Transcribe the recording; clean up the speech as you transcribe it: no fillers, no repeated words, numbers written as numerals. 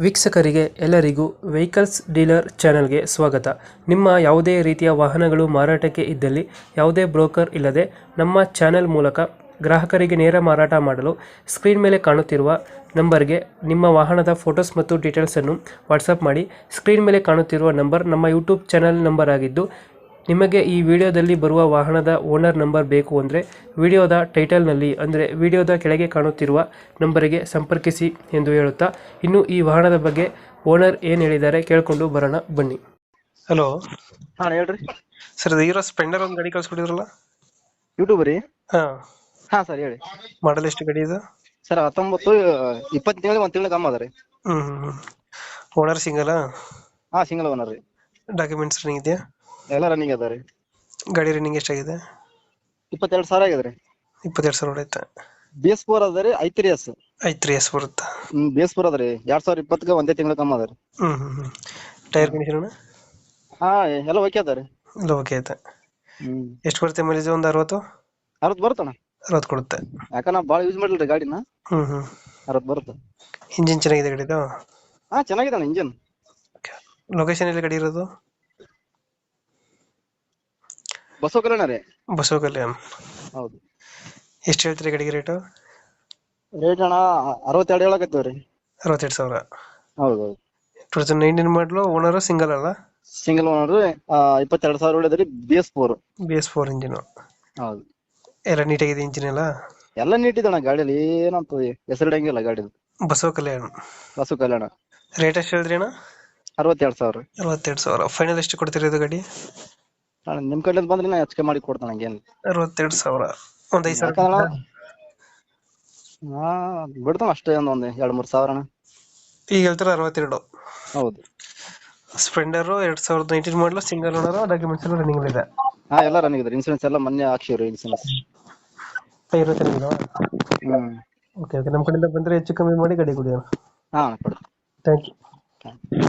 ವೀಕ್ಷಕರಿಗೆ ಎಲ್ಲರಿಗೂ vehicles dealer ಚಾನೆಲ್ಗೆ ಸ್ವಾಗತ. ನಿಮ್ಮ ಯಾವುದೇ ರೀತಿಯ ವಾಹನಗಳು ಮಾರಾಟಕ್ಕೆ ಇದ್ದಲ್ಲಿ ಯಾವುದೇ ಬ್ರೋಕರ್ ಇಲ್ಲದೆ ನಮ್ಮ ಚಾನೆಲ್ ಮೂಲಕ ಗ್ರಾಹಕರಿಗೆ ನೇರ ಮಾರಾಟ ಮಾಡಲು ಸ್ಕ್ರೀನ್ ಮೇಲೆ ಕಾಣುತ್ತಿರುವ ನಂಬರ್ಗೆ ನಿಮ್ಮ ವಾಹನದ ಫೋಟೋಸ್ ಮತ್ತು ಡೀಟೇಲ್ಸನ್ನು ವಾಟ್ಸಪ್ ಮಾಡಿ. ಸ್ಕ್ರೀನ್ ಮೇಲೆ ಕಾಣುತ್ತಿರುವ ನಂಬರ್ ನಮ್ಮ ಯೂಟ್ಯೂಬ್ ಚಾನೆಲ್ ನಂಬರ್ ಆಗಿದ್ದು, ನಿಮಗೆ ಈ ವಿಡಿಯೋದಲ್ಲಿ ಬರುವ ವಾಹನದ ಓನರ್ ನಂಬರ್ ಬೇಕು ಅಂದರೆ ವಿಡಿಯೋದ ಟೈಟಲ್ನಲ್ಲಿ ಅಂದರೆ ವಿಡಿಯೋದ ಕೆಳಗೆ ಕಾಣುತ್ತಿರುವ ನಂಬರಿಗೆ ಸಂಪರ್ಕಿಸಿ ಎಂದು ಹೇಳುತ್ತಾ, ಇನ್ನು ಈ ವಾಹನದ ಬಗ್ಗೆ ಓನರ್ ಏನು ಹೇಳಿದ್ದಾರೆ ಕೇಳಿಕೊಂಡು ಬರೋಣ ಬನ್ನಿ. ಹಲೋ ಹಾ ಹೇಳ್ರಿ. ಸರ್, ಇದು ಹೀರೋ ಸ್ಪ್ಲೆಂಡರ್ ಒಂದು ಗಾಡಿ ಕಳ್ಸ್ಕೊಟ್ಟಿದ್ರಲ್ಲ? ಯೂಟ್ಯೂಬ್ ರೀ? ಹಾಂ. ಹಾ ಸರ್ ಹೇಳಿ. ಮಾಡಲ್ ಎಷ್ಟು ಗಾಡಿ ಇದು? ಸರ್ 19 20 ತಿಂಗಳಿಗೆ 1 ತಿಂಗಳು ಕಮ್ಮಿ ಅದ ರೀ. ಓನರ್ ಸಿಂಗಲಾ? ಹಾ ಸಿಂಗಲ್ ಓನರ್ ರೀ. ಡಾಕ್ಯುಮೆಂಟ್ಸ್ ರನ್ನಿಂಗ್ ಇದೆಯಾ? ಎಲ್ಲ ರನ್ನಿಂಗ್ ಅದ ರೀ. ಗಾಡಿ ರನ್ನಿಂಗ್ ಎಷ್ಟಾಗಿದೆ? 22,000 ಆಗಿದೆ ರೀ. 22,000 ಹೊಡೆಯುತ್ತೆ. BS4 ಅದ ರೀ. i3s. i3s ಬರುತ್ತಾ? BS4 ಅದ ರೀ. 2020 ಒಂದೇ ತಿಂಗಳು ಕಮ್ಮಿ ಅದ ರೀ. Tyre condition? ಹಾ ಎಲ್ಲ ಓಕೆ ಅದ ರೀ. ಎಲ್ಲ ಓಕೆ ಐತೆ. ಎಷ್ಟು ಬರುತ್ತೆ ಮೈಲೇಜ್? ಒಂದು 60 ಬರುತ್ತಣ್ಣ. 60 ಕೊಡುತ್ತೆ. ಯಾಕಂದ್ರೆ ನಾ ಭಾಳ ಯೂಸ್ ಮಾಡಿಲ್ರಿ ಗಾಡಿನ. 60 ಬರುತ್ತೆ. ಇಂಜಿನ್ ಚೆನ್ನಾಗಿದೆ ಗಾಡಿದು? ಹಾ ಚೆನ್ನಾಗಿದೆ ಅಣ್ಣ ಇಂಜಿನ್. ಲೊಕೇಶನ್ ಎಲ್ಲಿ ಗಾಡಿ ಇರೋದು? ಬಸವ ಕಲ್ಯಾಣ ರೀ. ಬಸವ ಕಲ್ಯಾಣ. ಹೌದು. ಎಷ್ಟು ಹೇಳ್ತೀರಿ ಗಾಡಿಗೆ ರೇಟು? ರೇಟ್ ಅಣ್ಣ 62 ಹೇಳಕತ್ತೀವಿ ರೀ. 62,000. ಹೌದು. 2019 ಮಾಡಲು. ಓನರ್ ಸಿಂಗಲ್ ಅಲ್ಲ? Single owner. 22,000 ಹೊಡೆದ್ರಿ. BS4 engine. ಹೌದು. ಎಲ್ಲ ನೀಟಾಗಿದೆ ಇಂಜಿನ್ ಎಲ್ಲ? ಎಲ್ಲ ನೀಟ್ ಇದೆ ಅಣ್ಣ ಗಾಡಿಯಲ್ಲಿ, ಏನಂತ ಹೆಸರಿಡಂಗಿಲ್ಲ ಗಾಡಿ. ಬಸವ ಕಲ್ಯಾಣ. ಬಸವ ಕಲ್ಯಾಣ. ರೇಟ್ ಎಷ್ಟು ಹೇಳಿದ್ರಿ ಅಣ್ಣ? 62,000. 62,000. ಫೈನಲ್ ಎಷ್ಟು ಕೊಡ್ತೀರಿ ಇದು ಗಾಡಿ? ಅಣ್ಣ ನಿಮ್ ಕಡೆಯಿಂದ ಬಂದ್ರೆ ನಾ ಹೆಚ್ಚಿಗೆ ಮಾಡಿ ಕೊಡ್ತಾನೆ ಹಂಗೇನು. 62,000. ಒಂದು 5,000 ಹಾ ಬಿಡ್ತಾನ ಅಷ್ಟೇ. ಒಂದ್ 2-3 ಸಾವಿರ ಅಣ್ಣ. ಈಗ ಹೇಳ್ತಾರೆ 62. ಹೌದು. ಸ್ಪ್ಲೆಂಡರ್ 2019 ಮಾಡಲು, ಸಿಂಗಲ್ ಓನರ್, ಡಾಕ್ಯುಮೆಂಟ್ಸ್ ಎಲ್ಲ ರನ್ನಿಂಗ್ ಇದೆ? ಹಾ ಎಲ್ಲ ರನ್ನಿಂಗ್ ಇದೆ. ಇನ್ಸೂರೆನ್ಸ್ ಎಲ್ಲ ಮೊನ್ನೆ ಹಾಕ್ಸಿವ್ರಿ ಇನ್ಸೂರೆನ್ಸ್. ಟೈರ್ ಚೆನ್ನಾಗಿದಾವ? Okay okay. ನಮ್ಮ ಕಡೆಯಿಂದ ಬಂದರೆ ಹೆಚ್ಚು ಕಮ್ಮಿ ಮಾಡಿ ಗಾಡಿ ಕೊಡಿ. ಹಾ ಕೊಡ್ತೀನಿ. Thank you.